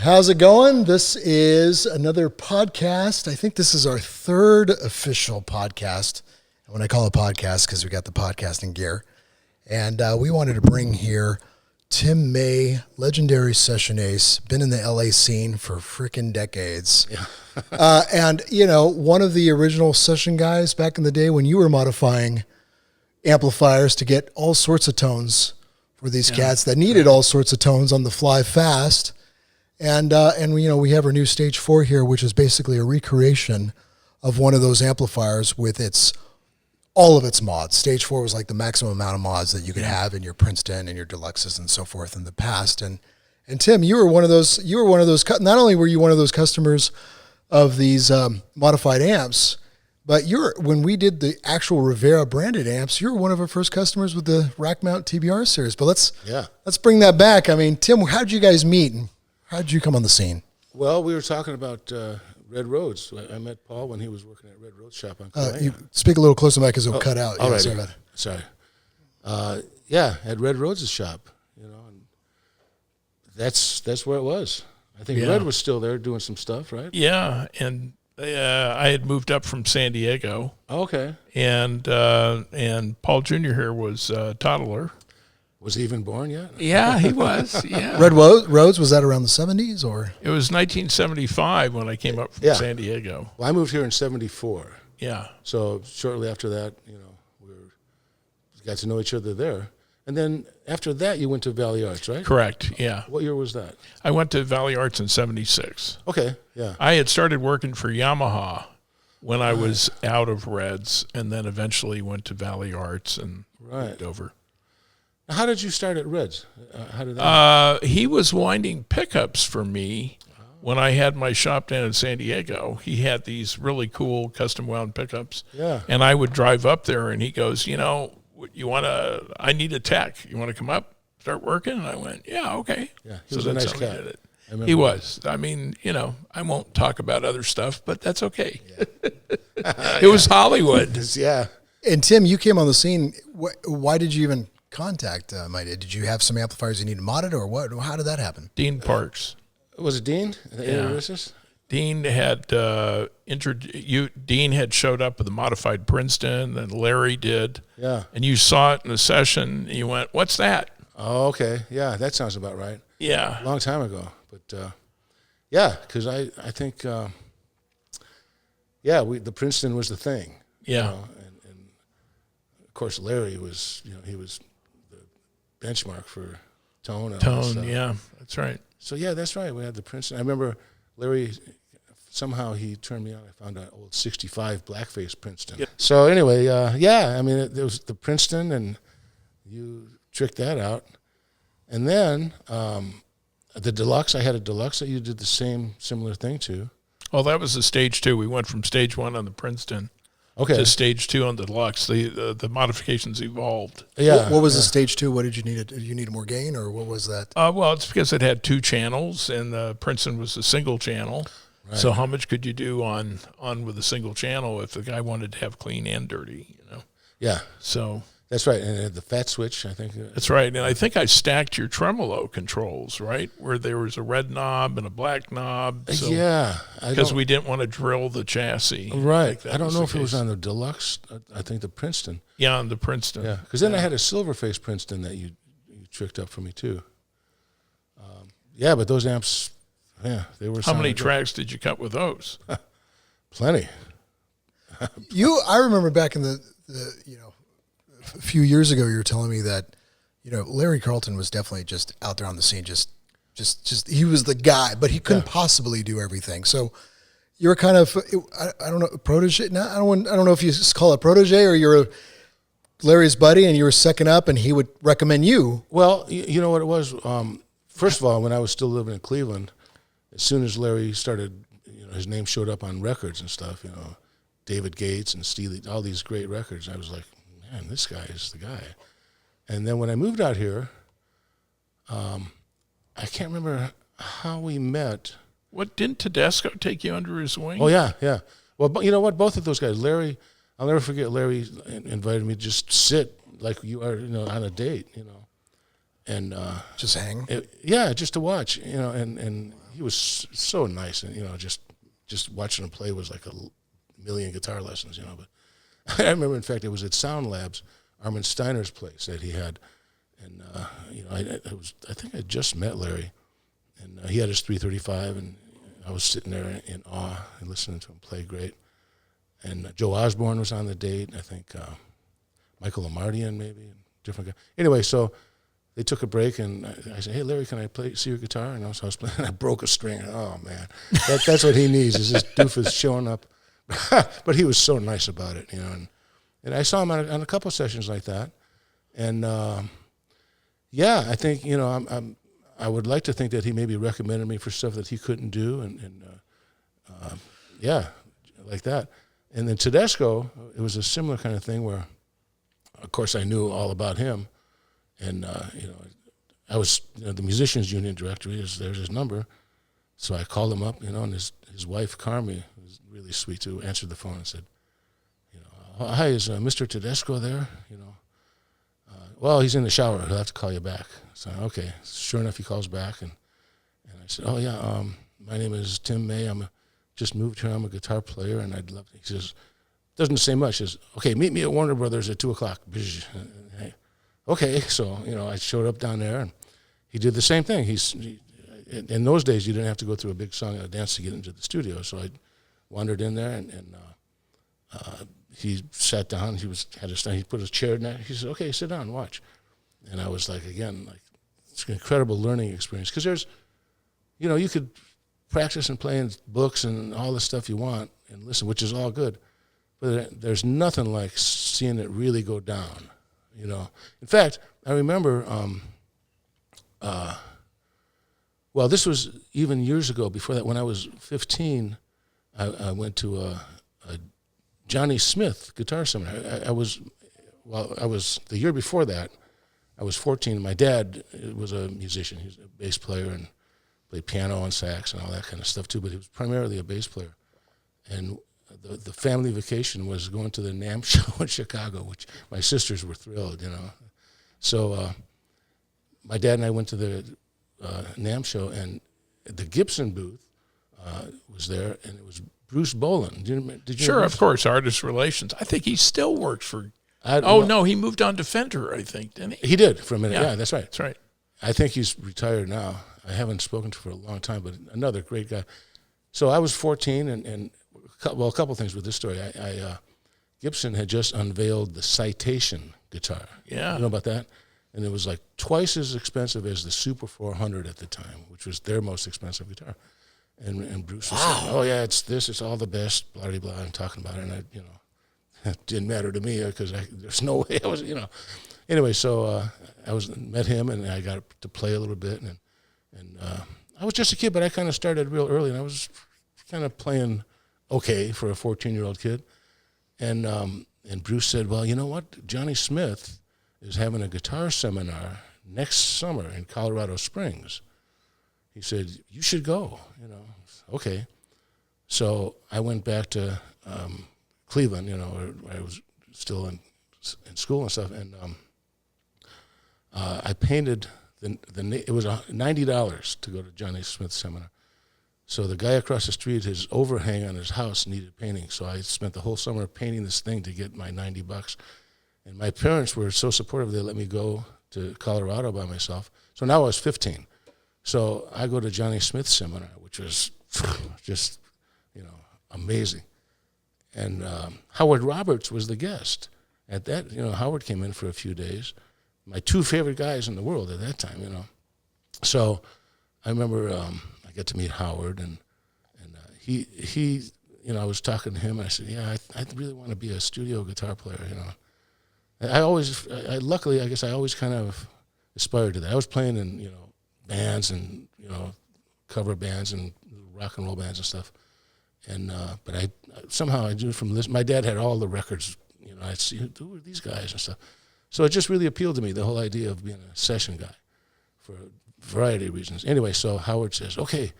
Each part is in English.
How's it going? This is another podcast. I think this is our third official podcast. And when I call it podcast, because we got the podcasting gear. And we wanted to bring here Tim May, legendary session ace, been in the LA scene for freaking decades. Yeah. And, you know, one of the original session guys back in the day when you were modifying amplifiers to get all sorts of tones for these cats that needed all sorts of tones on the fly fast. And you know, we have our new Stage 4 here, which is basically a recreation of one of those amplifiers with all of its mods. Stage 4 was like the maximum amount of mods that you could have in your Princeton and your Deluxes and so forth in the past. And Tim, you were one of those. Not only were you one of those customers of these modified amps, but when we did the actual Rivera branded amps, you were one of our first customers with the rack mount TBR series. But let's bring that back. I mean, Tim, how did you guys meet? And how did you come on the scene? Well, we were talking about Red Rhodes. I met Paul when he was working at Red Rhodes shop on Kalea. You speak a little closer to the mic because it'll cut out. All right. Sorry. At Red Rhodes' shop, you know, and that's where it was. I think Red was still there doing some stuff, right? Yeah, and I had moved up from San Diego. Okay. And Paul Jr. here was a toddler. Was he even born yet? Yeah, he was. Yeah. Red Rhodes, was that around the 70s or? It was 1975 when I came up from San Diego. Well, I moved here in 74. Yeah. So shortly after that, you know, we got to know each other there. And then after that, you went to Valley Arts, right? Correct, yeah. What year was that? I went to Valley Arts in 76. Okay, yeah. I had started working for Yamaha when I was out of Reds, and then eventually went to Valley Arts and moved over. How did you start at Reds? How did that he was winding pickups for me when I had my shop down in San Diego. He had these really cool custom wound pickups. Yeah. And I would drive up there, and he goes, you know, I need a tech. You want to come up, start working? And I went, yeah, okay. Yeah, he was a nice guy. He was. I mean, you know, I won't talk about other stuff, but that's okay. Yeah. It was Hollywood. Yeah. And Tim, you came on the scene. Why did you even contact Mighty? Did you have some amplifiers you needed modded, or what? How did that happen? Dean Parks. Was it Dean? Dean had Dean had showed up with a modified Princeton, and Larry did. Yeah. And you saw it in the session, and you went, "What's that?" Oh, okay. Yeah, that sounds about right. Yeah. A long time ago, but because I think the Princeton was the thing. Yeah. You know, and of course Larry was, you know, he was the benchmark for tone. And all that stuff. Yeah, that's right. So yeah, that's right. We had the Princeton. I remember Larry. Somehow he turned me on. I found an old '65 blackface Princeton. Yep. So anyway, I mean, there was the Princeton, and you tricked that out. And then the Deluxe. I had a Deluxe that you did the similar thing to. Well, that was the Stage 2. We went from Stage 1 on the Princeton to Stage 2 on the Deluxe. The modifications evolved. Yeah. What was the Stage 2? What did you need? Did you need more gain, or what was that? Well, it's because it had 2 channels, and the Princeton was a single channel. Right. So how much could you do on with a single channel if the guy wanted to have clean and dirty, you know? Yeah. So that's right. And the fat switch, I think. That's right. And I think I stacked your tremolo controls, right? Where there was a red knob and a black knob. So, yeah. Because we didn't want to drill the chassis. Right. I don't know if it was on the Deluxe. I think the Princeton. Yeah, on the Princeton. Yeah. Because then I had a Silverface Princeton that you tricked up for me too. But those amps... Yeah, they were. How many tracks did you cut with those? Plenty. I remember back in the a few years ago, you were telling me that, you know, Larry Carlton was definitely just out there on the scene, just he was the guy, but he couldn't possibly do everything. So you're kind of, I don't know, protege. No, I don't know if you call it protege or you're Larry's buddy and you were second up and he would recommend you. Well, you know what it was. First of all, when I was still living in Cleveland. As soon as Larry started, you know, his name showed up on records and stuff, you know, David Gates and Steely, all these great records. I was like, man, this guy is the guy. And then when I moved out here, I can't remember how we met. What, didn't Tedesco take you under his wing? Oh, yeah. Well, you know what? Both of those guys, Larry, I'll never forget, Larry invited me to just sit like you are, you know, on a date, you know. and Just hang. just to watch, and he was so nice, and just watching him play was like a million guitar lessons, But I remember, in fact, it was at Sound Labs, Armin Steiner's place that he had, and I think I just met Larry, and he had his 335, and I was sitting there in awe and listening to him play great. And Joe Osborne was on the date. I think Michael Lamardian maybe, and different guy. Anyway, so they took a break, and I said, "Hey, Larry, can I see your guitar?" And I was playing, and I broke a string. Oh man, that's what he needs, is this doofus showing up. But he was so nice about it, And I saw him on a couple of sessions like that, and I think I would like to think that he maybe recommended me for stuff that he couldn't do, and like that. And then Tedesco, it was a similar kind of thing where, of course, I knew all about him, and I was the musicians union director. There's his number, so I called him up, and his wife Carmi was really sweet too. Answered the phone and said, "Hi, is Mr. Tedesco there?" Well, he's in the shower. He'll have to call you back. So okay, sure enough, he calls back, and I said, "Oh yeah, my name is Tim May. Just moved here. I'm a guitar player, and I'd love to." He says, doesn't say much. He says, "Okay, meet me at Warner Brothers at 2:00. Okay, so I showed up down there, and he did the same thing. In those days, you didn't have to go through a big song and a dance to get into the studio. So I wandered in there, and he sat down. He put his chair in there. He said, "Okay, sit down, watch." And I was like, again, it's an incredible learning experience, because there's, you could practice and play in books and all the stuff you want and listen, which is all good, but there's nothing like seeing it really go down. In fact, I remember. Well, this was even years ago. Before that, when I was 15, I went to a Johnny Smith guitar seminar. I was the year before that. I was 14. My dad was a musician. He was a bass player and played piano and sax and all that kind of stuff too. But he was primarily a bass player. And the family vacation was going to the NAMM show in Chicago, which my sisters were thrilled, So my dad and I went to the NAMM show, and the Gibson booth was there, and it was Bruce Boland. Did you Sure, know of course, artist relations. I think he still works for. No, he moved on to Fender, I think, didn't he? He did for a minute. Yeah, that's right. That's right. I think he's retired now. I haven't spoken to him for a long time, but another great guy. So I was 14, and a couple things with this story. Gibson had just unveiled the Citation guitar. Yeah. You know about that? And it was like twice as expensive as the Super 400 at the time, which was their most expensive guitar. And Bruce was saying, "Oh yeah, it's all the best, blah blah blah," and talking about it. And it didn't matter to me because there's no way I was, Anyway, so I met him, and I got to play a little bit, and I was just a kid, but I kind of started real early, and I was kind of playing okay for a 14-year-old kid. And Bruce said, "Well, you know what? Johnny Smith is having a guitar seminar next summer in Colorado Springs." He said, "You should go." Okay. So I went back to Cleveland, where I was still in school and stuff, and I painted it was $90 to go to Johnny Smith's seminar. So the guy across the street, his overhang on his house needed painting. So I spent the whole summer painting this thing to get my $90. And my parents were so supportive, they let me go to Colorado by myself. So now I was 15. So I go to Johnny Smith's seminar, which was just, amazing. And Howard Roberts was the guest. At that, Howard came in for a few days. My two favorite guys in the world at that time, So I remember I got to meet Howard, and he I was talking to him, and I said, "Yeah, I really want to be a studio guitar player, Luckily, I guess I always kind of aspired to that. I was playing in, bands and, cover bands and rock and roll bands and stuff. And, but I somehow I knew from this, my dad had all the records, I'd see who are these guys and stuff. So it just really appealed to me, the whole idea of being a session guy for a variety of reasons. Anyway, so Howard says, "Okay,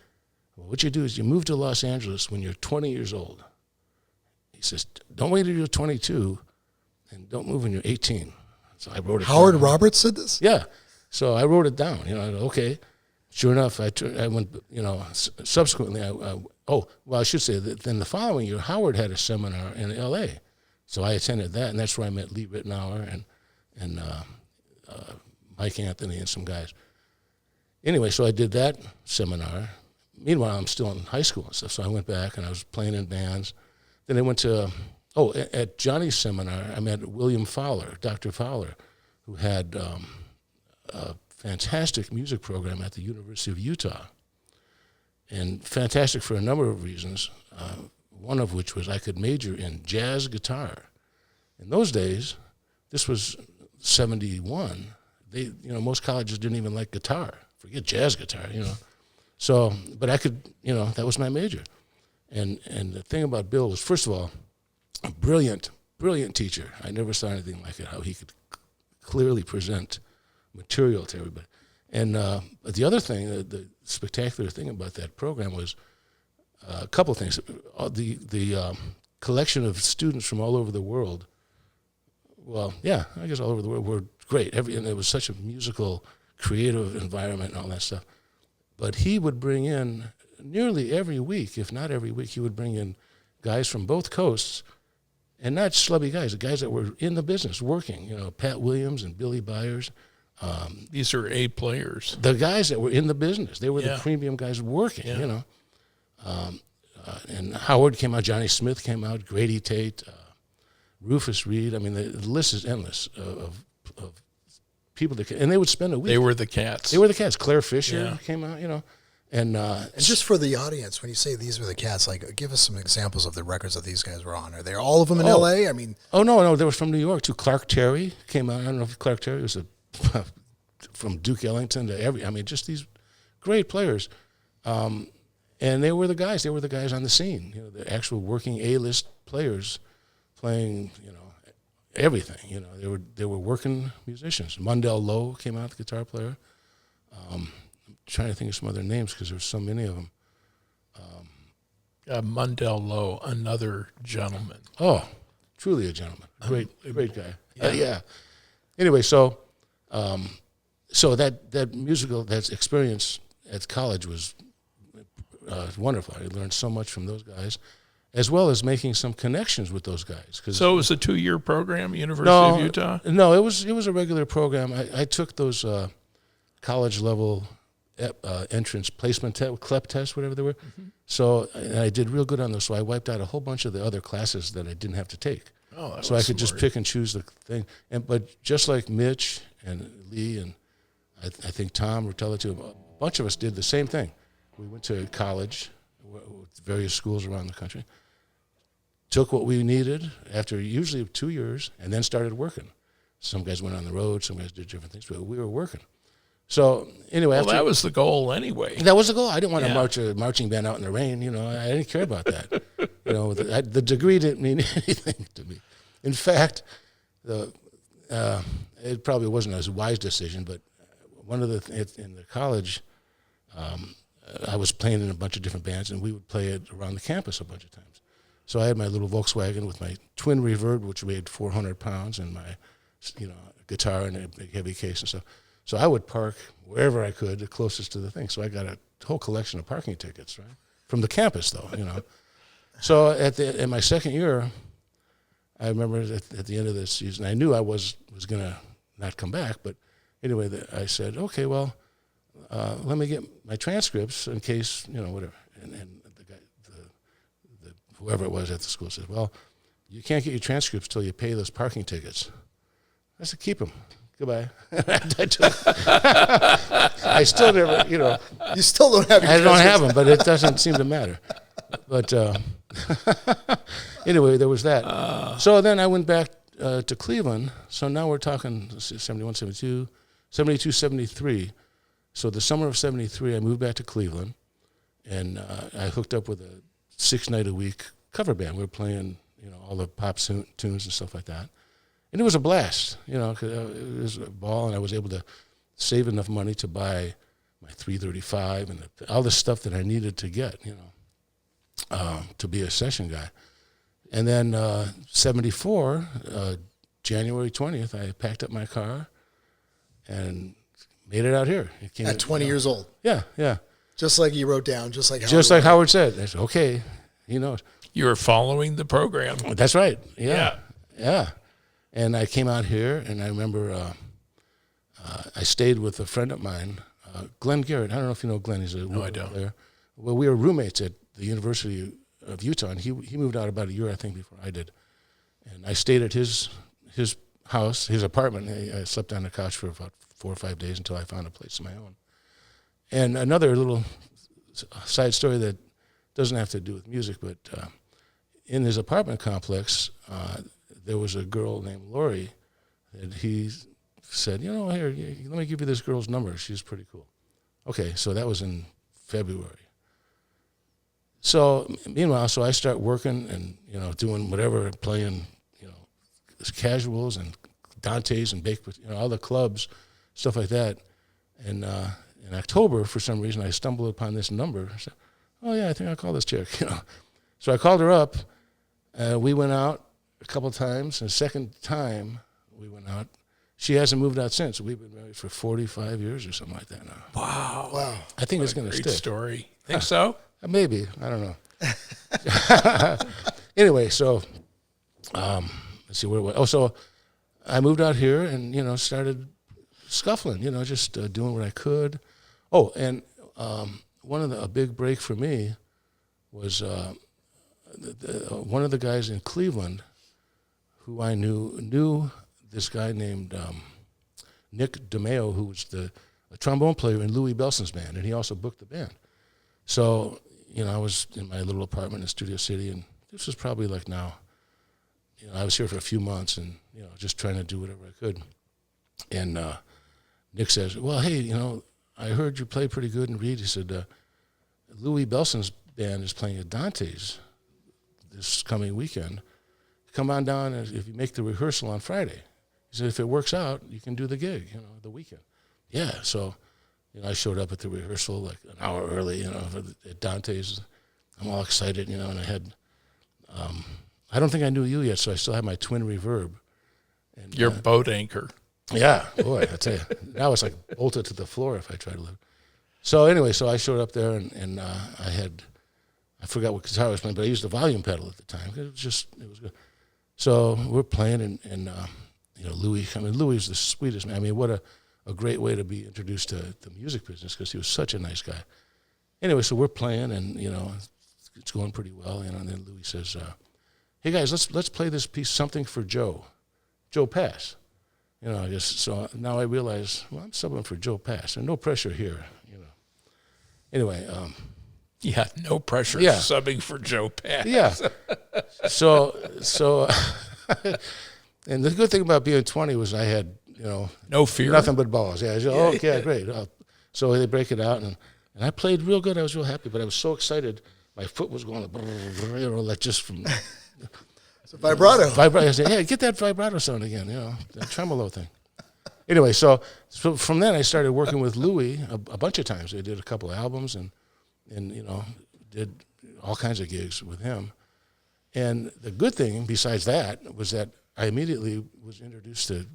well, what you do is you move to Los Angeles when you're 20 years old." He says, "Don't wait until you're 22 and don't move when you're 18. So I wrote it Howard down. Roberts said this? Yeah. So I wrote it down. Okay. Sure enough, I went. Subsequently, I should say that then the following year, Howard had a seminar in L.A. So I attended that, and that's where I met Lee Rittenauer and Mike Anthony and some guys. Anyway, so I did that seminar. Meanwhile, I'm still in high school and stuff, so I went back and I was playing in bands. Then I went to, at Johnny's seminar, I met William Fowler, Dr. Fowler, who had a fantastic music program at the University of Utah. And fantastic for a number of reasons, one of which was I could major in jazz guitar. In those days, this was 71, most colleges didn't even like guitar. Forget jazz guitar, So, but I could, that was my major. And the thing about Bill was, first of all, a brilliant teacher. I never saw anything like it, how he could clearly present material to everybody. And but the other thing, the spectacular thing about that program was a couple of things. The collection of students from all over the world, well, yeah, I guess all over the world, were great. And it was such a musical, creative environment and all that stuff. But he would bring in nearly every week, if not every week, he would bring in guys from both coasts, and not schlubby guys, the guys that were in the business working, Pat Williams and Billy Byers. These are A players. The guys that were in the business. They were the premium guys working, and Howard came out, Johnny Smith came out, Grady Tate, Rufus Reed. I mean, the list is endless of people that came, and they would spend a week. They were the Cats. Claire Fisher came out, And just for the audience, when you say these were the Cats, like, give us some examples of the records that these guys were on. Are they all of them in L.A.? I mean, no, they were from New York too. Clark Terry came out. I don't know if Clark Terry was from Duke Ellington to just these great players, and they were the guys. They were the guys on the scene. The actual working A-list players playing. Everything. They were working musicians. Mundell Lowe came out, the guitar player. Trying to think of some other names because there's so many of them. Mundell Lowe, another gentleman. Oh, truly a gentleman. Great guy. Yeah. Anyway, so that musical, that experience at college was wonderful. I learned so much from those guys, as well as making some connections with those guys. So it was a 2-year program, University of Utah? No, it was a regular program. I took those college level entrance placement CLEP tests, whatever they were. Mm-hmm. So and I did real good on those. So I wiped out a whole bunch of the other classes that I didn't have to take. Oh, so I could just pick and choose the thing. But just like Mitch and Lee and I think Tom Rotella too, a bunch of us did the same thing. We went to college with various schools around the country, took what we needed after usually 2 years, and then started working. Some guys went on the road, some guys did different things, but we were working. So anyway, that was the goal anyway. That was the goal. I didn't want to march a marching band out in the rain. I didn't care about that. The degree didn't mean anything to me. In fact, it probably wasn't a wise decision, but one of in the college, I was playing in a bunch of different bands, and we would play it around the campus a bunch of times. So I had my little Volkswagen with my twin reverb, which weighed 400 pounds, and my guitar and a big heavy case and stuff. So I would park wherever I could, the closest to the thing. So I got a whole collection of parking tickets, right? From the campus, though, So in my second year, I remember at the end of the season, I knew I was going to not come back. But anyway, I said, okay, well, let me get my transcripts in case, whatever. And the guy, whoever it was at the school said, well, you can't get your transcripts till you pay those parking tickets. I said, keep them. Goodbye. I still never, You still don't have your I don't have them, but it doesn't seem to matter. But anyway, there was that. So then I went back to Cleveland. So now we're talking 71, 72, 72, 73. So the summer of 73, I moved back to Cleveland, and I hooked up with a 6-night-a-week cover band. We were playing, all the pop tunes and stuff like that. And it was a blast, 'cause it was a ball, and I was able to save enough money to buy my 335 and all the stuff that I needed to get, to be a session guy. And then 74, January 20th, I packed up my car and made it out here. It came At 20 years old. Yeah, yeah. Just like you wrote down, just like Howard said. I said, okay, he knows. You were following the program. That's right. Yeah. And I came out here, and I remember I stayed with a friend of mine, Glenn Garrett. I don't know if you know Glenn. He's a No, I don't. player. Well, we were roommates at the University of Utah, and he moved out about a year, I think, before I did. And I stayed at his house, his apartment. I slept on the couch for about 4 or 5 days until I found a place of my own. And another little side story that doesn't have to do with music, but in his apartment complex, there was a girl named Lori that he said, here, let me give you this girl's number. She's pretty cool. Okay, so that was in February. So meanwhile, I start working and, doing whatever, playing, casuals and Dante's and all the clubs, stuff like that. And in October, for some reason, I stumbled upon this number. I said, oh, yeah, I think I'll call this chick, So I called her up. We went out a couple times. And the second time we went out, she hasn't moved out since. We've been married for 45 years or something like that now. Wow. I think it's going to Great stick. story. Think so? Maybe. I don't know. Anyway, so let's see where it was. Oh, so I moved out here and, started scuffling, just doing what I could. Oh, and a big break for me was one of the guys in Cleveland who I knew this guy named Nick DeMeo, who was a trombone player in Louis Belson's band, and he also booked the band. So, I was in my little apartment in Studio City, and this was probably like now. I was here for a few months and, just trying to do whatever I could. And Nick says, well, hey, I heard you play pretty good and read. He said, Louis Belson's band is playing at Dante's this coming weekend. Come on down if you make the rehearsal on Friday. He said, if it works out, you can do the gig, the weekend. Yeah, so, I showed up at the rehearsal like an hour early, at Dante's. I'm all excited, and I had, I don't think I knew you yet, so I still had my twin reverb. And, Your boat anchor. Yeah, boy, I tell you. Now it's like bolted to the floor if I try to live. So anyway, I showed up there and I forgot what guitar I was playing, but I used the volume pedal at the time. It was good. So we're playing and Louis, Louis is the sweetest man. I mean, what a great way to be introduced to the music business because he was such a nice guy. Anyway, so we're playing and, it's going pretty well. And then Louis says, hey guys, let's play this piece, Something for Joe Pass. I guess, so now I realize, well, I'm subbing for Joe Pass, and no pressure here, Anyway. Yeah, no pressure subbing for Joe Pass. Yeah. So, and the good thing about being 20 was I had, no fear. Nothing but balls. Yeah. I said, okay, great. So they break it out, and I played real good. I was real happy, but I was so excited. My foot was going, like just from... It's a vibrato. I said, hey, get that vibrato sound again, that tremolo thing. Anyway, so from then I started working with Louis a bunch of times. I did a couple of albums and did all kinds of gigs with him. And the good thing, besides that, was that I immediately was introduced to,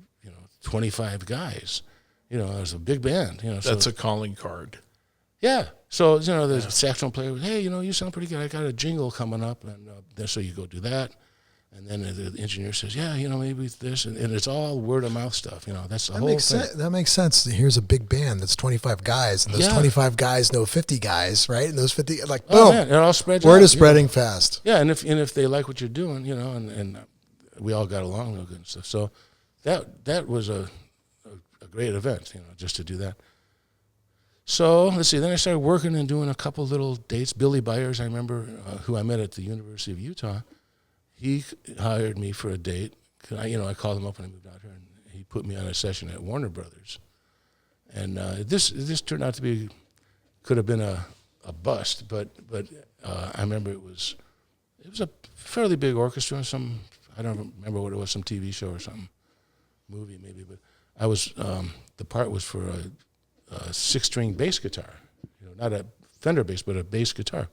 25 guys. It was a big band. That's a calling card. Yeah. So, the saxophone player, hey, you sound pretty good. I got a jingle coming up. And then so you go do that. And then the engineer says, yeah, maybe this. And it's all word of mouth stuff. That's the whole thing. That makes sense. Here's a big band that's 25 guys. And those 25 guys know 50 guys, right? And those 50, like, boom. Man, it all spreads Word out, is spreading fast. Yeah, and if they like what you're doing, and we all got along real good and stuff. So that was a great event, just to do that. So let's see. Then I started working and doing a couple little dates. Billy Byers, I remember, who I met at the University of Utah. He hired me for a date. I called him up when I moved out here, and he put me on a session at Warner Brothers. And this turned out to be, could have been a bust, but I remember it was a fairly big orchestra. I don't remember what it was, some TV show or something, movie maybe. But I was the part was for a 6-string bass guitar, not a Fender bass, but a bass guitar.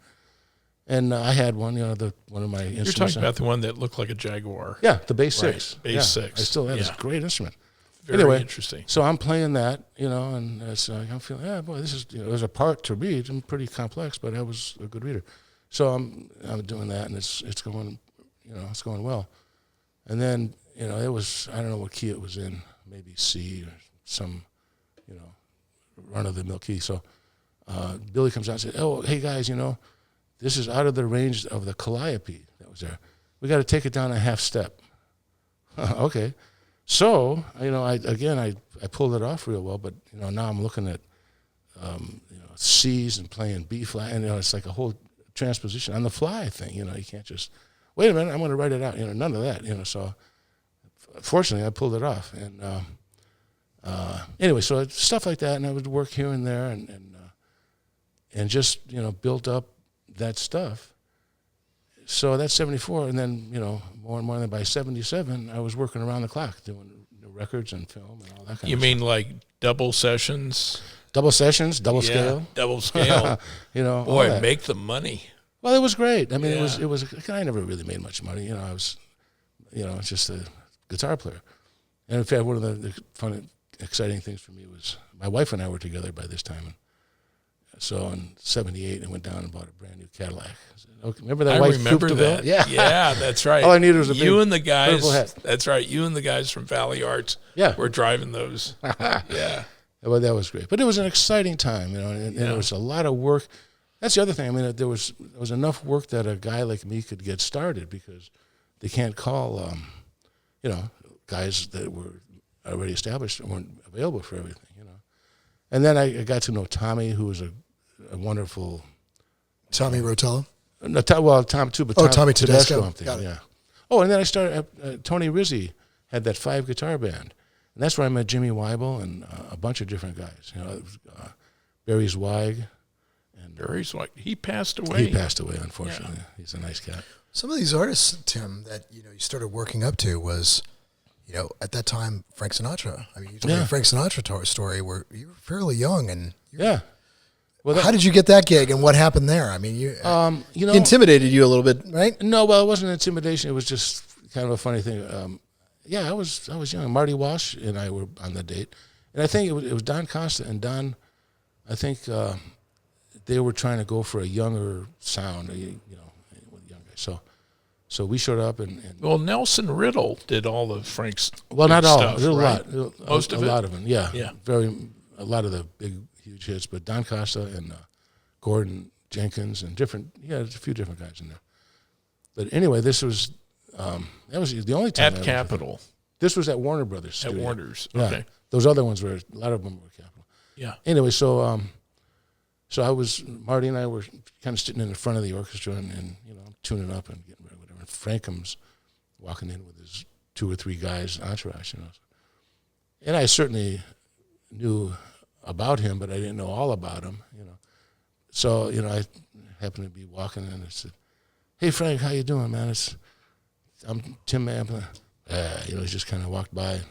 And I had one, one of my instruments. You're talking about the one that looked like a Jaguar. Yeah, the bass right. 6. Bass 6. I still have this great instrument. Very interesting. So I'm playing that, and it's I'm feeling, boy, this is, there's a part to read. I'm pretty complex, but I was a good reader. So I'm doing that, and it's going, it's going well. And then, it was, I don't know what key it was in, maybe C or some, run-of-the-mill key. So Billy comes out and says, oh, hey, guys, this is out of the range of the calliope that was there. We got to take it down a half step. Okay. So, I pulled it off real well, but, now I'm looking at, C's and playing B flat, and, it's like a whole transposition on the fly thing, you can't just, wait a minute, I'm going to write it out, none of that, so fortunately I pulled it off. And anyway, so stuff like that, and I would work here and there and just, built up that stuff. So that's 74, and then, more and more, and then by 77, I was working around the clock doing records and film and all that kind of stuff. You mean like double sessions? Double sessions, double scale. Double scale. Boy, make the money. Well, it was great. I mean, it was. I never really made much money. I was, just a guitar player. And in fact, one of the fun, exciting things for me was my wife and I were together by this time. And so in 78, I went down and bought a brand new Cadillac. Okay, remember that white coupe de ville? Yeah, that's right. All I needed was a you big and the guys. purple hat. That's right. You and the guys from Valley Arts. Were driving those. Yeah. Well, that was great. But it was an exciting time, and it was a lot of work. That's the other thing. I mean, there was enough work that a guy like me could get started, because they can't call, guys that were already established weren't available for everything, And then I got to know Tommy, who was a wonderful. Tommy Rotella? No, Tom too, but Tommy Tedesco. I'm thinking, yeah. Oh, and then I started. Tony Rizzi had that 5-guitar band, and that's where I met Jimmy Weibel and a bunch of different guys. Barry Zweig. Barry Zweig. He passed away. He passed away, unfortunately. Yeah. He's a nice cat. Some of these artists, Tim, that you started working up to was, at that time, Frank Sinatra. I mean, you told me the Frank Sinatra story where you were fairly young, and well, how did you get that gig, and what happened there? I mean, he intimidated you a little bit, right? No, well, it wasn't intimidation. It was just kind of a funny thing. I was young. Marty Walsh and I were on the date, and I think it was Don Costa and Don. I think they were trying to go for a younger sound, with young guys. So we showed up and well, Nelson Riddle did all the Frank's. Well, not all. Stuff, There's a right? lot. Most of it. A lot of them. Yeah. A lot of the big, huge hits. But Don Costa and Gordon Jenkins and there's a few different guys in there. But anyway, this was that was the only time at Capitol. This was at Warner Brothers studio. At Warner's. Yeah. Okay. Those other ones were, a lot of them were Capitol. Yeah. Anyway, so Marty and I were kind of sitting in the front of the orchestra and tuning up and getting ready, whatever. And Frank comes walking in with his 2 or 3 guys, entourage, And I certainly knew about him, but I didn't know all about him, So, I happened to be walking and I said, hey, Frank, how you doing, man? I'm Tim Mampa. He just kind of walked by.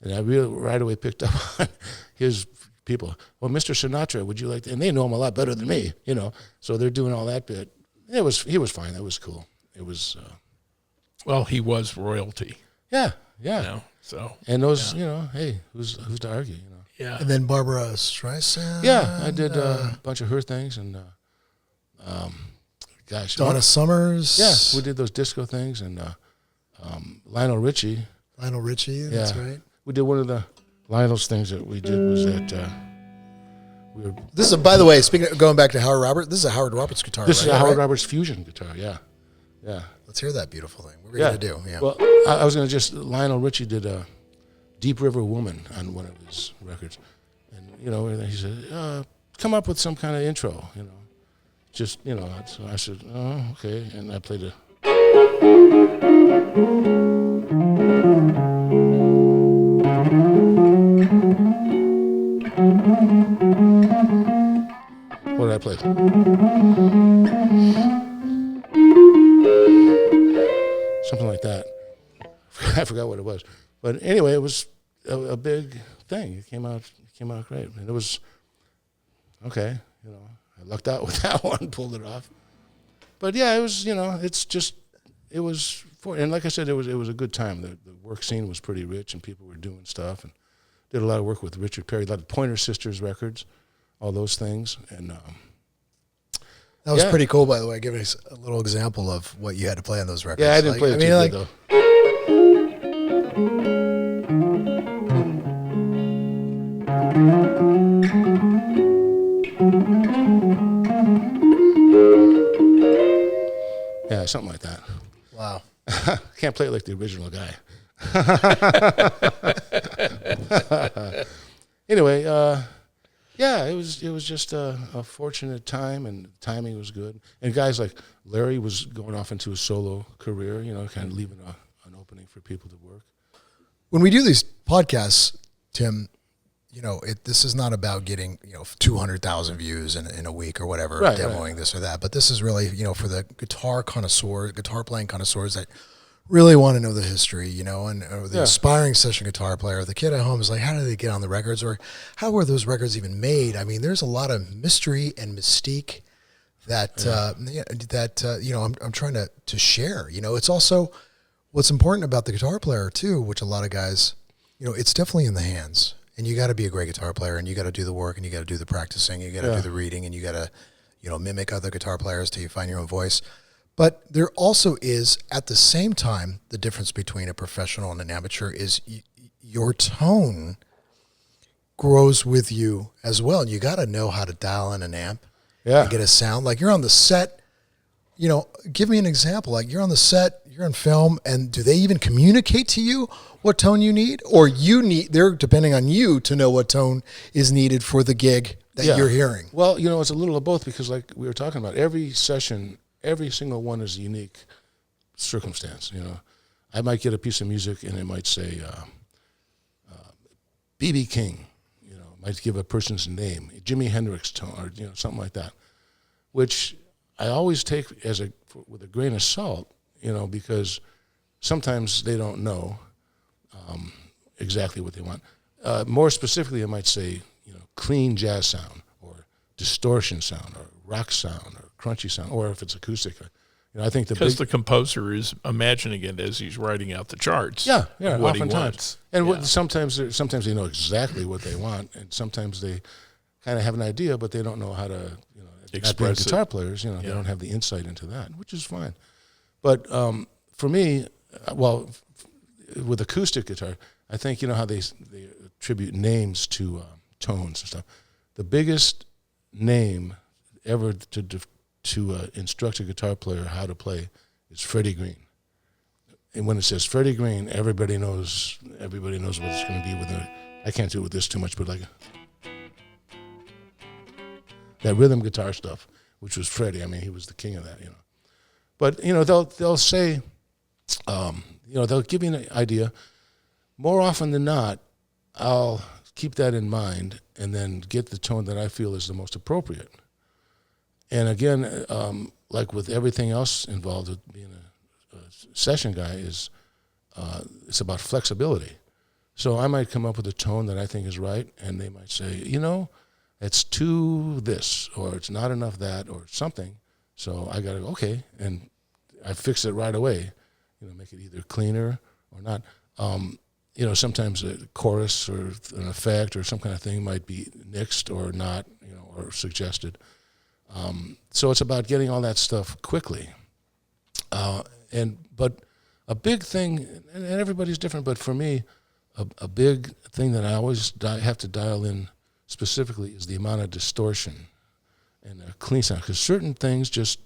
And I right away picked up on his people. Well, Mr. Sinatra, would you like to? And they know him a lot better than me, So they're doing all that bit. He was fine. That was cool. It was. Well, he was royalty. Yeah. So. And those, hey, who's to argue, Yeah. And then Barbara Streisand. Yeah, I did a bunch of her things, and Donna Summers. Yeah, we did those disco things, and Lionel Richie. That's right. We did one of the Lionel's things that we did was that we were. This is, by the way, speaking of going back to Howard Roberts, this is a Howard Roberts guitar. This is a Howard Roberts fusion guitar. Yeah. Let's hear that beautiful thing. What were you going to do? Yeah. Well, I was going to Lionel Richie did a Deep River Woman on one of his records, and he said, "Come up with some kind of intro." Just So I said, "Oh, okay," and I played a. What did I play? Something like that. I forgot what it was. But anyway, it was a big thing. It came out great. And it was okay. I lucked out with that one, pulled it off. But yeah, it was. And like I said, it was a good time. The work scene was pretty rich, and people were doing stuff. And did a lot of work with Richard Perry, a lot of Pointer Sisters records, all those things. And that was pretty cool, by the way. Give us a little example of what you had to play on those records. Yeah, I didn't play it too good, though. Yeah, something like that. Wow. Can't play it like the original guy. Anyway, yeah, it was just a fortunate time, and the timing was good. And guys like Larry was going off into a solo career, kind of leaving an opening for people to work. When we do these podcasts, Tim, this is not about getting 200,000 views in a week or whatever, demoing this or that. But this is really for the guitar playing connoisseurs that really want to know the history, and or the aspiring session guitar player. The kid at home is like, how did they get on the records, or how were those records even made? I mean, there's a lot of mystery and mystique that I'm trying to share. It's also what's important about the guitar player too, which a lot of guys, it's definitely in the hands. And you got to be a great guitar player, and you got to do the work, and you got to do the practicing, you got to do the reading, and you got to, mimic other guitar players till you find your own voice. But there also is, at the same time, the difference between a professional and an amateur is your tone grows with you as well. And you got to know how to dial in an amp and get a sound. Like you're on the set, give me an example. Like you're on the set, you're on film, and do they even communicate to you what tone you need? Or they're depending on you to know what tone is needed for the gig that you're hearing? Well, it's a little of both, because like we were talking about, every session, every single one is a unique circumstance. I might get a piece of music and it might say B.B. King, might give a person's name, Jimi Hendrix tone, or something like that, which I always take with a grain of salt, because sometimes they don't know exactly what they want. More specifically, I might say, clean jazz sound, or distortion sound, or rock sound, or crunchy sound, or if it's acoustic. I think because the composer is imagining it as he's writing out the charts. Yeah, what he oftentimes. wants. And sometimes they know exactly what they want, and sometimes they kind of have an idea, but they don't know how to, express guitar players, they don't have the insight into that, which is fine. But for me, with acoustic guitar, I think how they attribute names to tones and stuff. The biggest name ever to instruct a guitar player how to play is Freddie Green. And when it says Freddie Green, everybody knows what it's going to be with I can't do it with this too much, but like that rhythm guitar stuff, which was Freddie. I mean, he was the king of that, But they'll say, they'll give you an idea. More often than not, I'll keep that in mind and then get the tone that I feel is the most appropriate. And again, like with everything else involved with being a session guy, it's about flexibility. So I might come up with a tone that I think is right, and they might say, it's too this, or it's not enough that, or something. So I got to go, okay, and I fix it right away. Make it either cleaner or not. Sometimes a chorus or an effect or some kind of thing might be nixed or not, or suggested. So it's about getting all that stuff quickly. But a big thing, and everybody's different, but for me, a big thing that I always have to dial in specifically is the amount of distortion and a clean sound. Because certain things just,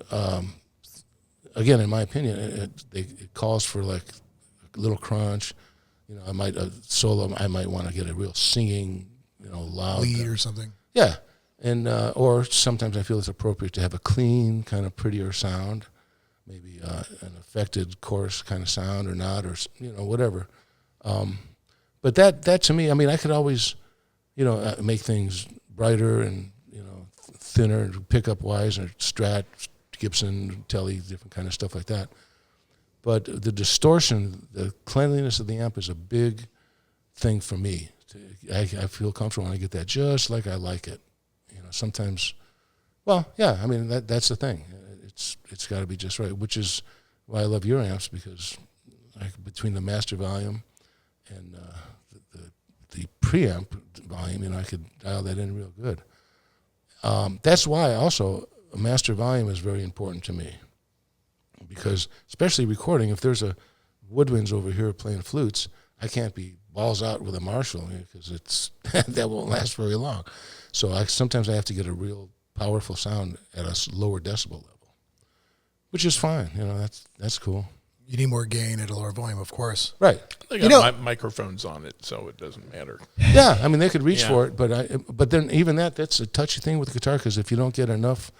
again, in my opinion, it calls for like a little crunch. I might want to get a real singing, loud lead or something. Yeah. And or sometimes I feel it's appropriate to have a clean, kind of prettier sound, maybe an affected chorus kind of sound or not, or whatever. But that to me, I mean, I could always, make things brighter and thinner, pickup wise, or Strat, Gibson, Telly, different kind of stuff like that. But the distortion, the cleanliness of the amp is a big thing for me. I feel comfortable when I get that just like I like it. Sometimes, I mean, that's the thing. It's got to be just right, which is why I love your amps, because between the master volume and the the preamp volume, I could dial that in real good. That's why also a master volume is very important to me, because especially recording, if there's a woodwinds over here playing flutes, I can't be balls out with a Marshall because that won't last very long. So sometimes I have to get a real powerful sound at a lower decibel level, which is fine. That's cool. You need more gain at a lower volume, of course. Right. They got microphones on it, so it doesn't matter. Yeah, I mean, they could reach for it, but then even that's a touchy thing with the guitar, because if you don't get enough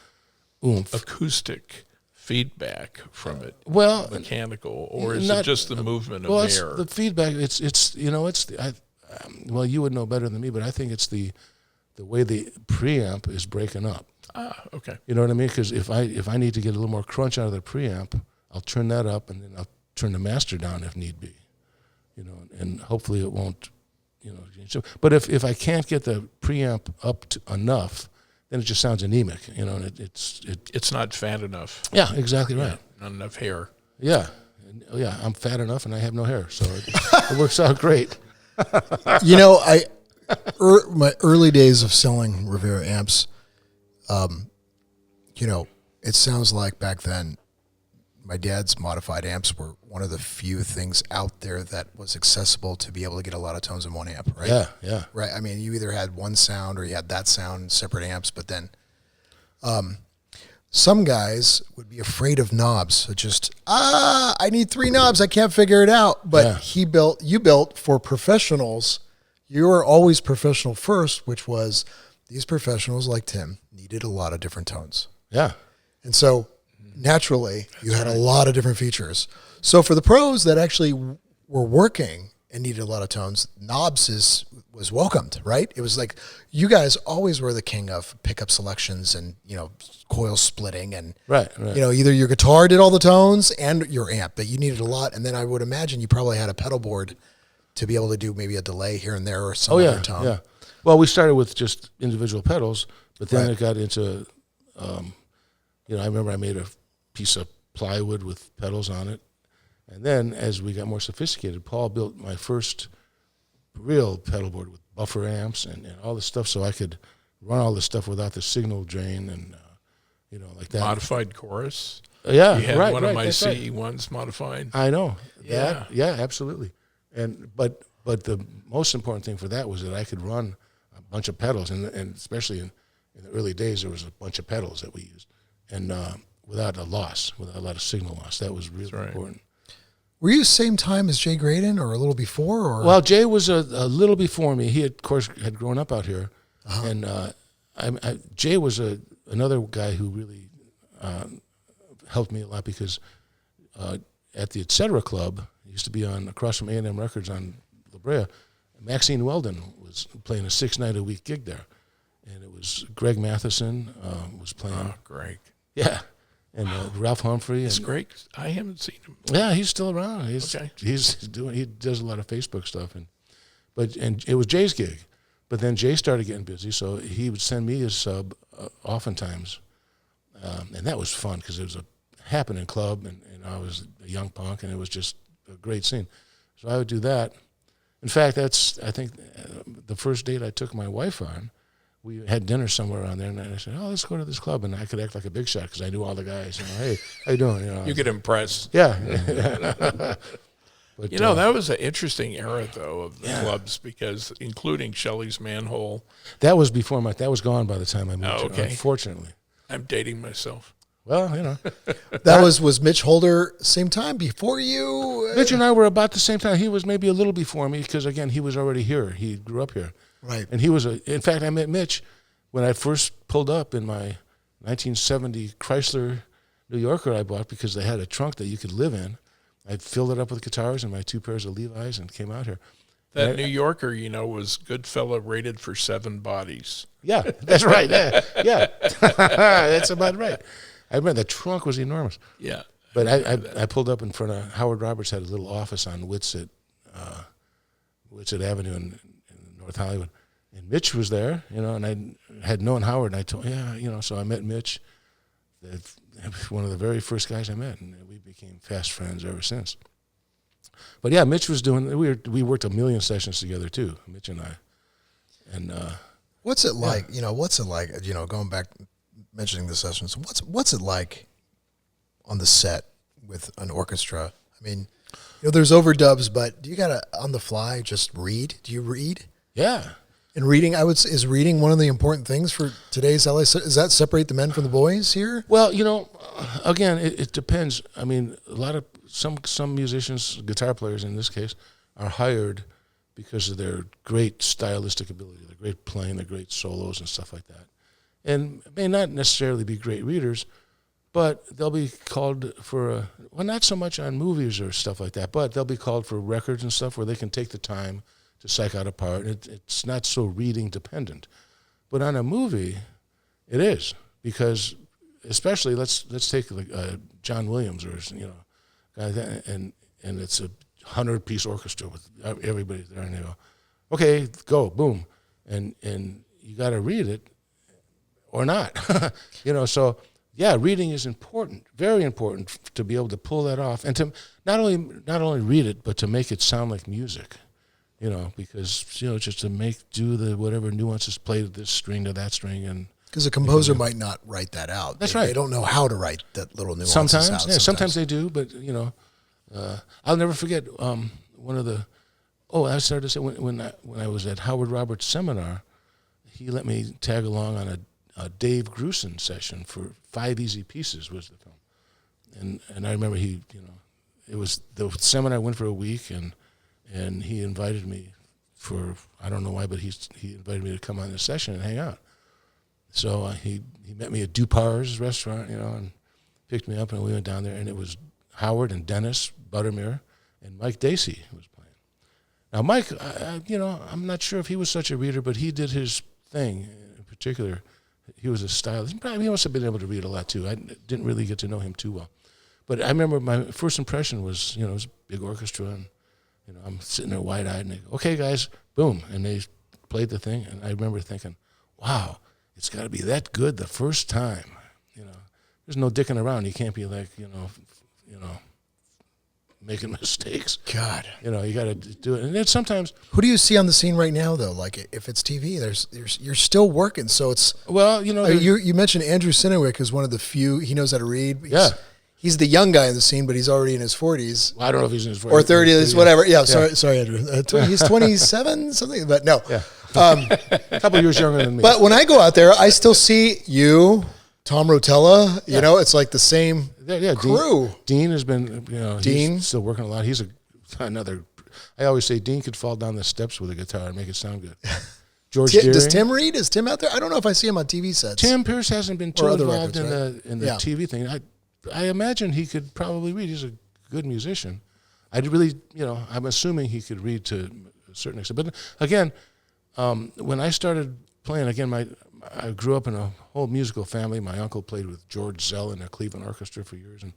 oomph. Acoustic feedback from it, well, mechanical, or is it just the movement of air? The feedback. Well, you would know better than me, but I think it's the way the preamp is breaking up. Ah, okay. You know what I mean? Because if I need to get a little more crunch out of the preamp, I'll turn that up, and then I'll turn the master down if need be. And hopefully it won't. But if I can't get the preamp up to enough, then it just sounds anemic. And it's not fat enough. Yeah, exactly right. Not enough hair. Yeah, I'm fat enough, and I have no hair, so it works out great. My early days of selling Rivera amps, it sounds like back then, my dad's modified amps were one of the few things out there that was accessible to be able to get a lot of tones in one amp, right? Yeah. Right. I mean, you either had one sound or you had that sound, separate amps, but then some guys would be afraid of knobs. So just, I need 3 knobs. I can't figure it out. But you built for professionals. You were always professional first, which was these professionals like Tim needed a lot of different tones. Yeah. And so naturally, you had a lot of different features. So for the pros that actually were working and needed a lot of tones, knobs was welcomed, right? It was like you guys always were the king of pickup selections and, coil splitting and, right. Either your guitar did all the tones and your amp, but you needed a lot. And then I would imagine you probably had a pedal board to be able to do maybe a delay here and there or some other tone. Yeah. Well, we started with just individual pedals, but then it got into, I remember I made a piece of plywood with pedals on it. And then as we got more sophisticated, Paul built my first real pedal board with buffer amps and all this stuff, so I could run all this stuff without the signal drain and, like that. Modified chorus? Yeah, You had right, one of my that's CE ones modified? I know. Yeah. Yeah, absolutely. But the most important thing for that was that I could run a bunch of pedals, and especially in the early days, there was a bunch of pedals that we used, and without a lot of signal loss. That was really important. Were you the same time as Jay Graydon or a little before? Or? Well, Jay was a little before me. He, of course, had grown up out here. And Jay was another guy who really helped me a lot, because at the Etc. Club, it used to be across from A&M Records on La Brea, Maxine Weldon was playing a 6-night-a-week gig there. And it was Greg Matheson was playing. Oh, Greg. Yeah. And Ralph Humphrey. Is Greg? I haven't seen him. Yeah, he's still around. He does a lot of Facebook stuff, and it was Jay's gig, but then Jay started getting busy, so he would send me his sub oftentimes, and that was fun because it was a happening club, and I was a young punk, and it was just a great scene. So I would do that. In fact, that's I think the first date I took my wife on. We had dinner somewhere around there, and I said, let's go to this club. And I could act like a big shot because I knew all the guys. Hey, how you doing? You get impressed. Yeah. But, that was an interesting era, though, of the clubs, because including Shelley's Manhole. That was before that was gone by the time I moved here, unfortunately. I'm dating myself. Well, That was Mitch Holder, same time, before you? Mitch and I were about the same time. He was maybe a little before me because, again, he was already here. He grew up here. Right. And he was in fact, I met Mitch when I first pulled up in my 1970 Chrysler New Yorker I bought because they had a trunk that you could live in. I filled it up with guitars and my 2 pairs of Levi's and came out here. That New Yorker, was Goodfella rated for 7 bodies. Yeah, that's right. Yeah. That's about right. I remember the trunk was enormous. Yeah. But I pulled up in front of Howard Roberts had a little office on Whitsett Avenue in North Hollywood. And Mitch was there, and I had known Howard, and I told so I met Mitch, one of the very first guys I met, and we became fast friends ever since. But yeah, Mitch was doing. We worked a million sessions together too, Mitch and I. And what's it like? You know, what's it like? You know, going back, mentioning the sessions. What's it like on the set with an orchestra? I mean, you know, there's overdubs, but do you gotta on the fly just read? Do you read? Yeah. And reading, I would say, is reading one of the important things for today's LA? Does that separate the men from the boys here? Well, you know, again, it depends. I mean, a lot of some musicians, guitar players in this case, are hired because of their great stylistic ability, their great playing, their great solos and stuff like that, and may not necessarily be great readers, but they'll be called for well, not so much on movies or stuff like that, but they'll be called for records and stuff where they can take the time to psych out a part. It's not so reading dependent, but on a movie, it is, because especially let's take like John Williams or and it's a 100-piece orchestra with everybody there, and they go, okay, go, boom, and you got to read it or not, So yeah, reading is important, very important, to be able to pull that off, and to not only read it, but to make it sound like music. Because just to do the whatever nuances, play this string to that string, and because a composer might not write that out. That's right. They don't know how to write that little nuances out. Sometimes they do, but I'll never forget one of the. Oh, I started to say when I was at Howard Roberts' seminar, he let me tag along on a Dave Grusin session for 5 Easy Pieces was the film, and I remember it was the seminar went for a week, and he invited me for, I don't know why, but he invited me to come on this session and hang out. So he met me at Dupar's restaurant, and picked me up, and we went down there, and it was Howard and Dennis Buttermere and Mike Dacey who was playing. Now Mike, I'm not sure if he was such a reader, but he did his thing. In particular, he was a stylist. He must have been able to read a lot too. I didn't really get to know him too well. But I remember my first impression was, it was a big orchestra, and I'm sitting there wide-eyed, and they go, okay, guys, boom. And they played the thing, and I remember thinking, wow, it's got to be that good the first time. There's no dicking around. You can't be like, making mistakes. God. You got to do it. And then sometimes... Who do you see on the scene right now, though? Like, if it's TV, you're still working, so it's... Well, you mentioned Andrew Sinewick is one of the few, he knows how to read. He's the young guy in the sce, but he's already in his 40s. Well, I don't know if he's in his 40s. Or 30s, whatever. Yeah, sorry, Andrew. He's 27, something, but no. Yeah. A couple of years younger than me. But when I go out there, I still see you, Tom Rotella. It's like the same crew. Dean has been, he's still working a lot. He's another. I always say Dean could fall down the steps with a guitar and make it sound good. George Deering. Does Tim read? Is Tim out there? I don't know if I see him on TV sets. Tim Pierce hasn't been too involved in the Yeah. TV thing. I imagine he could probably read. He's a good musician. I'm assuming he could read to a certain extent. But again, when I started playing, I grew up in a whole musical family. My uncle played with George Zell in the Cleveland Orchestra for years, and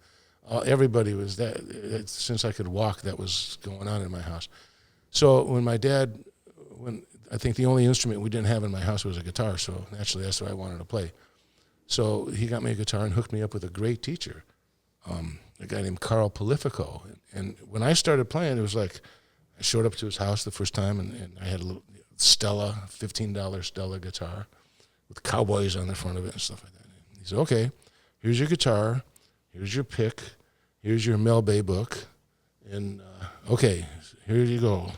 everybody was that. Since I could walk, that was going on in my house. So when I think the only instrument we didn't have in my house was a guitar, so naturally that's what I wanted to play. So he got me a guitar and hooked me up with a great teacher, a guy named Carl Polifico. And when I started playing, it was like I showed up to his house the first time, and I had a little Stella, $15 Stella guitar with cowboys on the front of it and stuff like that. And he said, okay, here's your guitar, here's your pick, here's your Mel Bay book, and okay, here you go.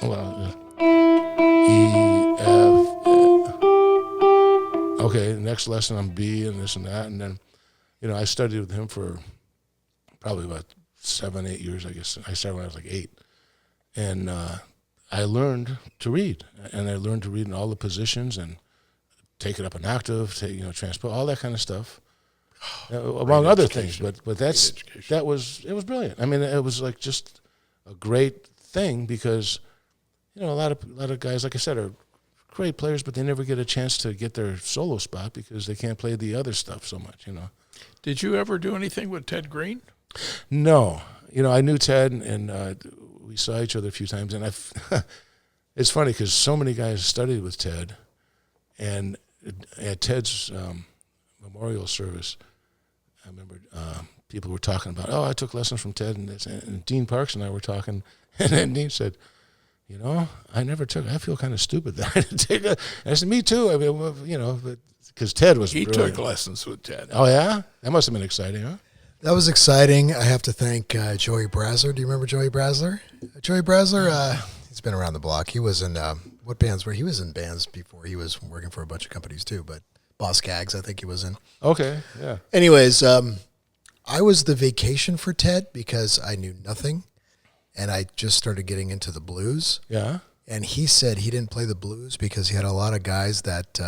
Well, E, F, okay, next lesson on B and this and that. And then, I studied with him for probably about 7-8 years, I guess. I started when I was like 8. And I learned to read. And I learned to read in all the positions and take it up an octave, transpose, all that kind of stuff. Among other things. But it was brilliant. I mean, it was like just a great thing because, a lot of guys, like I said, are great players, but they never get a chance to get their solo spot because they can't play the other stuff so much, Did you ever do anything with Ted Green? No. I knew Ted, and we saw each other a few times, and it's funny because so many guys studied with Ted, and at Ted's memorial service, I remember people were talking about, I took lessons from Ted and this, and Dean Parks and I were talking, and then Dean said, I never took. I feel kind of stupid that I didn't take it. I said, me too. I mean, because Ted was. He brilliant. took lessons with Ted. Oh yeah, that must have been exciting, huh? That was exciting. I have to thank Joey Brasler. Do you remember Joey Brasler? Joey Brasler, he's been around the block. He was in what bands were he was in bands before he was working for a bunch of companies too, but Boss Gags, I think he was in. Okay, yeah. Anyways, I was the vacation for Ted because I knew nothing, and I just started getting into the blues. Yeah. And he said he didn't play the blues because he had a lot of guys that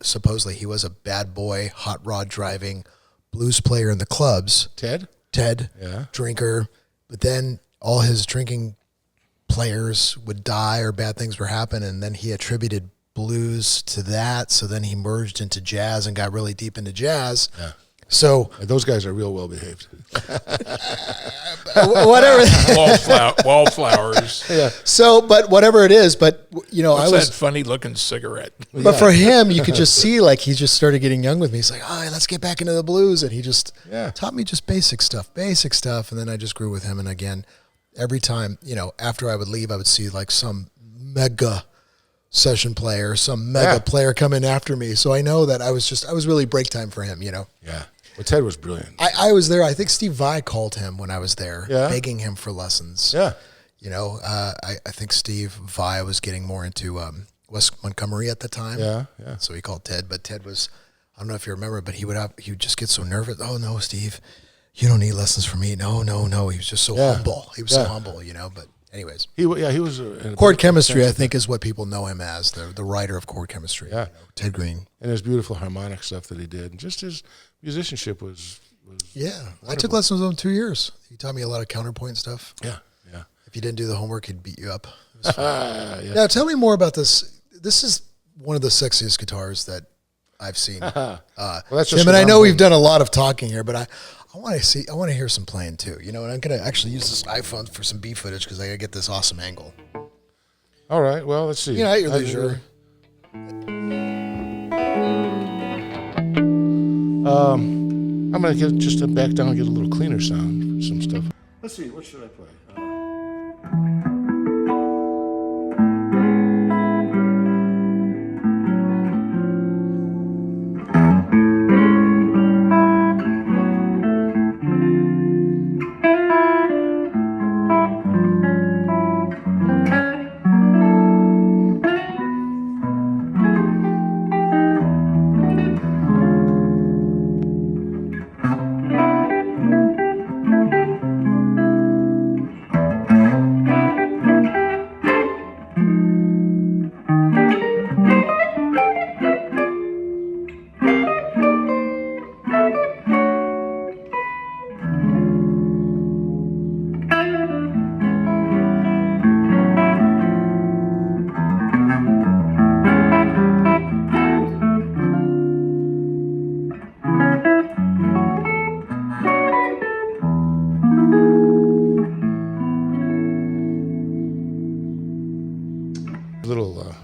supposedly he was a bad boy, hot rod driving blues player in the clubs. Ted, yeah, drinker, but then all his drinking players would die or bad things would happen, and then he attributed blues to that. So then he merged into jazz and got really deep into jazz. Yeah. So those guys are real well behaved. Whatever. Wallflowers. Yeah. So, but whatever it is, but What's that funny looking cigarette? But for him, you could just see like he just started getting young with me. He's like, let's get back into the blues, and he just taught me just basic stuff, and then I just grew with him. And again, every time after I would leave, I would see like some mega session player, some mega player come in after me. So I know that I was really break time for him. Yeah. Well, Ted was brilliant. I was there. I think Steve Vai called him when I was there, Yeah. begging him for lessons. Yeah. I think Steve Vai was getting more into West Montgomery at the time. Yeah. So he called Ted, but Ted was, I don't know if you remember, but he would just get so nervous. Oh no, Steve, you don't need lessons from me. No. He was just so humble. He was so humble, but anyways. He was. Chord chemistry, I think, is what people know him as, the writer of chord chemistry. Yeah. Ted Green. And his beautiful harmonic stuff that he did. And just his musicianship was yeah. wonderful. I took lessons with him 2 years. He taught me a lot of counterpoint stuff. Yeah. If you didn't do the homework, he'd beat you up. It was fun. Now, tell me more about this. This is one of the sexiest guitars that I've seen. Well, that's just Tim, and I know we've done a lot of talking here, but I want to hear some playing too. And I'm going to actually use this iPhone for some B footage because I got to get this awesome angle. All right. Well, let's see. At your leisure. I'm going to get just to back down and get a little cleaner sound for some stuff. Let's see. What should I play?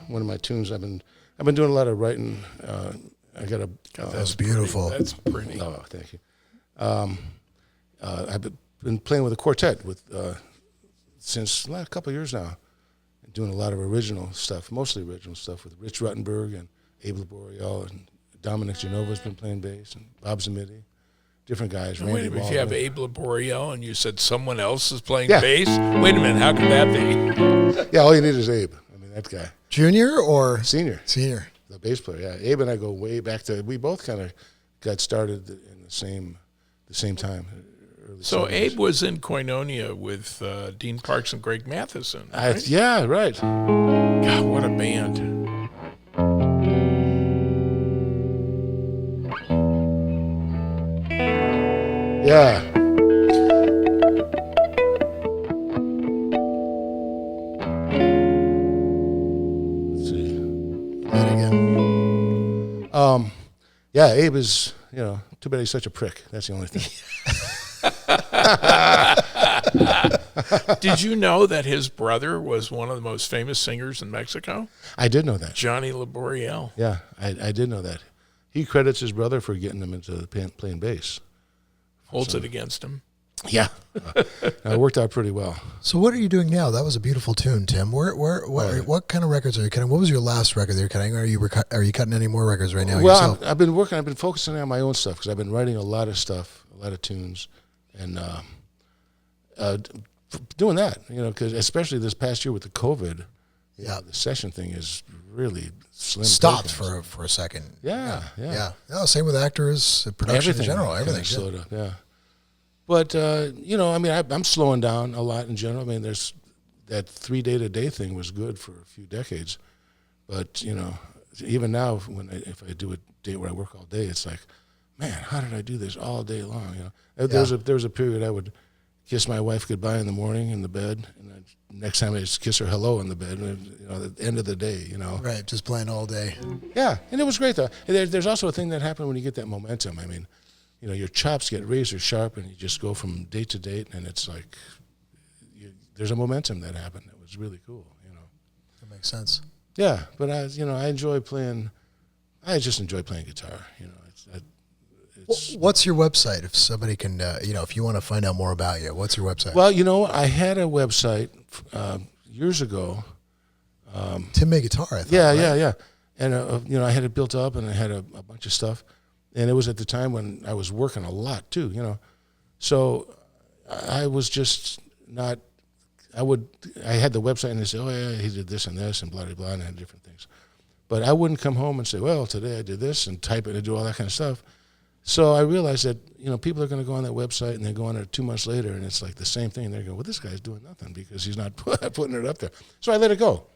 One of my tunes. I've been doing a lot of writing. I got a. That's beautiful. That's pretty. Oh, thank you. I've been playing with a quartet since a couple of years now, doing a lot of original stuff, mostly original stuff with Rich Ruttenberg and Abe Laboriel, and Dominic Genova's been playing bass, and Bob Zamiti, different guys. Wait a minute, if you have Abe Laboriel and you said someone else is playing bass, wait a minute, how can that be? Yeah, all you need is Abe. I mean, that guy. Junior or? Senior. Senior. The bass player, yeah. Abe and I go way back to, we both kind of got started in the same time. So 70s. Abe was in Koinonia with Dean Parks and Greg Matheson, right? Yeah, right. God, what a band. Yeah. Let's see. That again. Yeah, Abe is, too bad he's such a prick. That's the only thing. Did you know that his brother was one of the most famous singers in Mexico? I did know that. Johnny Laboriel. Yeah, I did know that. he credits his brother for getting him into playing bass. Holds it against him. Yeah, it worked out pretty well. So what are you doing now? That was a beautiful tune, Tim. What kind of records are you cutting? What was your last record that you're cutting? Are you cutting any more records right now yourself? I've been focusing on my own stuff because I've been writing a lot of stuff, a lot of tunes, and doing that, because especially this past year with the COVID, the session thing is really slim. Stopped for a second. Yeah. No, same with actors, production in general, everything slowed up. Yeah. But, I'm slowing down a lot in general. I mean, there's that 3 day-to-day thing was good for a few decades. But, even now, if I do a day where I work all day, it's like, man, how did I do this all day long? There was a period I would kiss my wife goodbye in the morning in the bed, and next time I just kiss her hello in the bed, at the end of the day, Right, just playing all day. Yeah, and it was great, though. There's also a thing that happened when you get that momentum. I mean, your chops get razor sharp, and you just go from date to date, and it's like there's a momentum that happened. It was really cool, That makes sense. Yeah, but I enjoy playing. I just enjoy playing guitar. What's your website? If somebody can, if you want to find out more about you, what's your website? Well, I had a website years ago. Tim May Guitar, I thought. Yeah. And, I had it built up, and I had a bunch of stuff. And it was at the time when I was working a lot, too, So I was just not, I had the website, and they said, oh, yeah, he did this and this, and blah, blah, blah, and I had different things. But I wouldn't come home and say, well, today I did this, and type it and do all that kind of stuff. So I realized that, people are going to go on that website, and they go on it 2 months later, and it's like the same thing. And they're going, well, this guy's doing nothing because he's not putting it up there. So I let it go.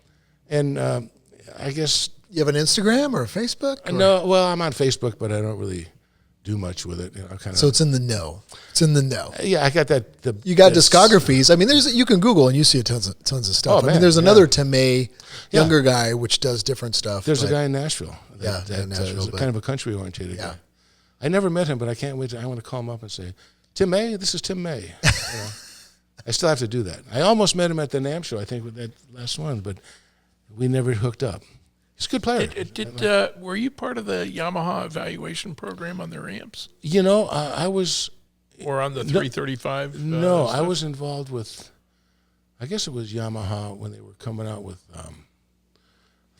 And I guess... You have an Instagram or a Facebook? Or? No, well, I'm on Facebook, but I don't really do much with it. So it's in the know. It's in the know. Yeah, I got that. You got discographies. I mean, you can Google and you see tons of stuff. I mean, there's another Tim May, younger guy, which does different stuff. There's a guy in Nashville. Nashville. Kind of a country-oriented guy. I never met him, but I can't wait. I want to call him up and say, Tim May, this is Tim May. I still have to do that. I almost met him at the NAMM show, I think, with that last one, but we never hooked up. He's a good player. Were you part of the Yamaha evaluation program on their amps? I was. Or on the 335? No, I was involved with, I guess it was Yamaha when they were coming out with, I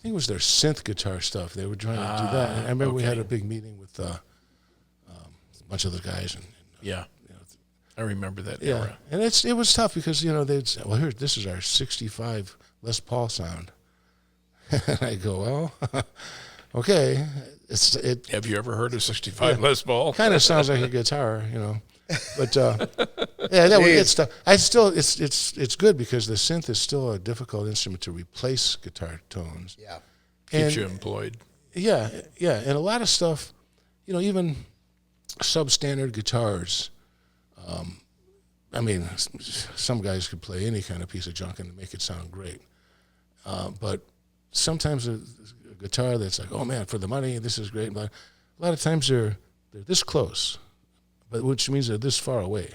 think it was their synth guitar stuff. They were trying to do that. And I remember we had a big meeting with a bunch of the guys. And I remember that era. And it was tough because, they'd say, well, this is our 65 Les Paul sound. And I go, well, okay. Have you ever heard of 65 Les Paul? Kind of sounds like a guitar, But that was it's tough. It's good because the synth is still a difficult instrument to replace guitar tones. Yeah, keeps you employed. Yeah, and a lot of stuff, even substandard guitars. I mean, some guys could play any kind of piece of junk and make it sound great, but sometimes a guitar that's like, oh man, for the money, this is great. But a lot of times they're this close, but which means they're this far away,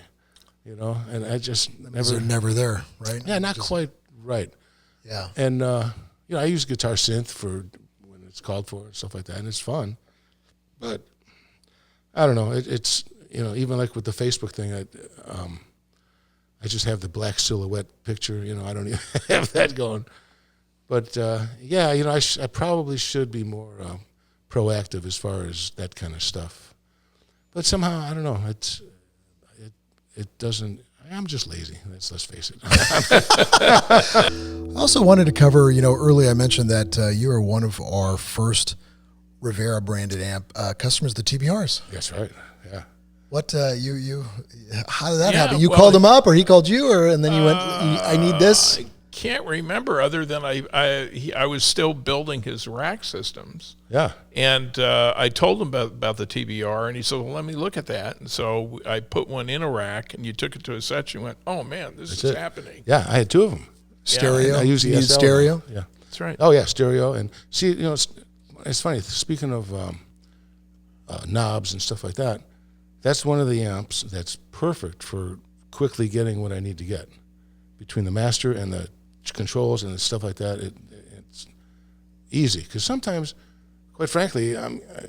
And I just they're never there, right? Yeah, not quite right. Yeah, and I use guitar synth for when it's called for and stuff like that, and it's fun. But I don't know. It's even like with the Facebook thing, I just have the black silhouette picture. I don't even have that going. But, I probably should be more proactive as far as that kind of stuff. But somehow, I don't know, it doesn't, I'm just lazy, let's face it. I also wanted to cover, earlier I mentioned that you are one of our first Rivera branded amp customers, the TBRs. That's right, yeah. What, how did that happen? You called him up or he called you and then you went, I need this? Can't remember other than I was still building his rack systems. Yeah. And I told him about the TBR, and he said, well, let me look at that. And so I put one in a rack, and you took it to a set, and went, oh, man, this is happening. Yeah, I had 2 of them. Stereo? I use the SL. Stereo? Yeah. That's right. Oh, yeah, stereo. And see, it's funny, speaking of knobs and stuff like that, that's one of the amps that's perfect for quickly getting what I need to get. Between the master and the controls and stuff like that, it's easy. Because sometimes, But frankly,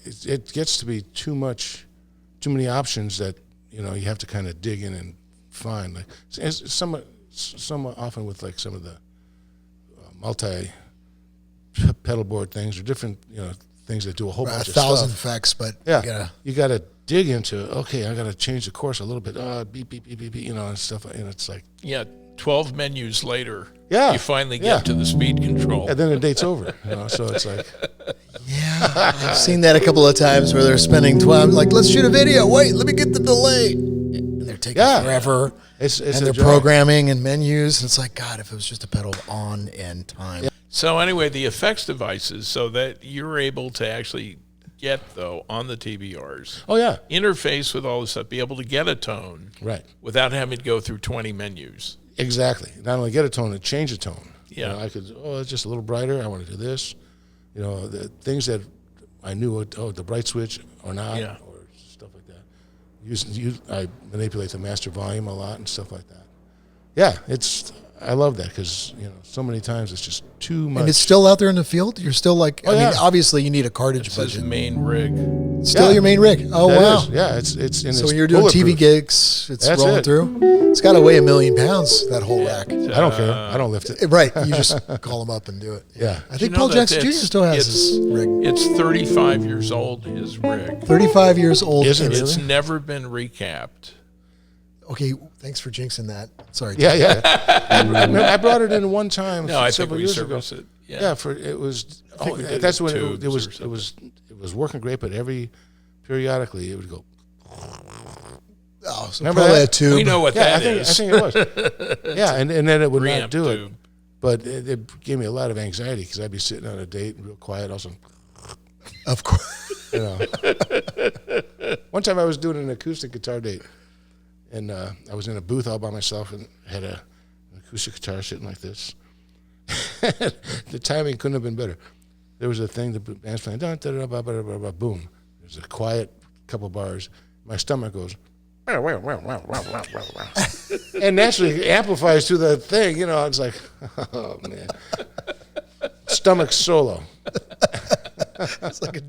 it gets to be too many options that you have to kind of dig in and find. Like somewhat often with like some of the multi pedal board things or different things that do a whole bunch of 1,000 stuff. effects, but You got to dig into. Okay, I got to change the course a little bit. Beep beep beep beep beep, and stuff. And it's like 12 menus later, Yeah. you finally get to the speed control. and then the date's over. So it's like I've seen that a couple of times where they're spending 12, like, let's shoot a video. Wait, let me get the delay. And they're taking forever. It's and a they're joy. programming and menus. And it's like, God, if it was just a pedal on and time. So anyway, the effects devices, so that you're able to actually get, though, on the TBRs, Oh yeah, interface with all this stuff, be able to get a tone right. without having to go through 20 menus. Exactly. Not only get a tone, but change a tone. Yeah. I could. It's just a little brighter. I want to do this. The things that I knew. The bright switch or not, or stuff like that. I manipulate the master volume a lot and stuff like that. Yeah, I love that because so many times it's just too much. And it's still out there in the field? You're still like, I mean, yeah. obviously you need a cartridge It's his budget. main rig. Still your main rig? Oh, That wow. is. Yeah, it's in So when you're doing TV gigs, it's That's rolling it. through. It's got to weigh 1 million pounds, that whole rack. I don't care. I don't lift it. Right. You just call them up and do it. Yeah. I think know Paul that Jackson Jr. it's- still has his rig. It's 35 years old, his rig. 35 years old. Is it and It's never been recapped. Okay, thanks for jinxing that. Sorry. Yeah. I brought it in one time. No, I think several we years ago. service it. Yeah, it was. think we did That's it when tubes it was. or It was working great, but periodically it would go. Oh, so Remember probably that? a tube. We know what Yeah, that I is. think it was. Yeah, and then it would Preamp not do it. tube. But it gave me a lot of anxiety because I'd be sitting on a date, real quiet, also. Of course. One time I was doing an acoustic guitar date, and I was in a booth all by myself and had an acoustic guitar sitting like this. The timing couldn't have been better. There was a thing, the band's playing, dun, dun, dun, ba, ba, ba, ba, boom. There's a quiet couple bars. My stomach goes, and naturally amplifies to the thing. It's like, oh, man. Stomach solo. It's like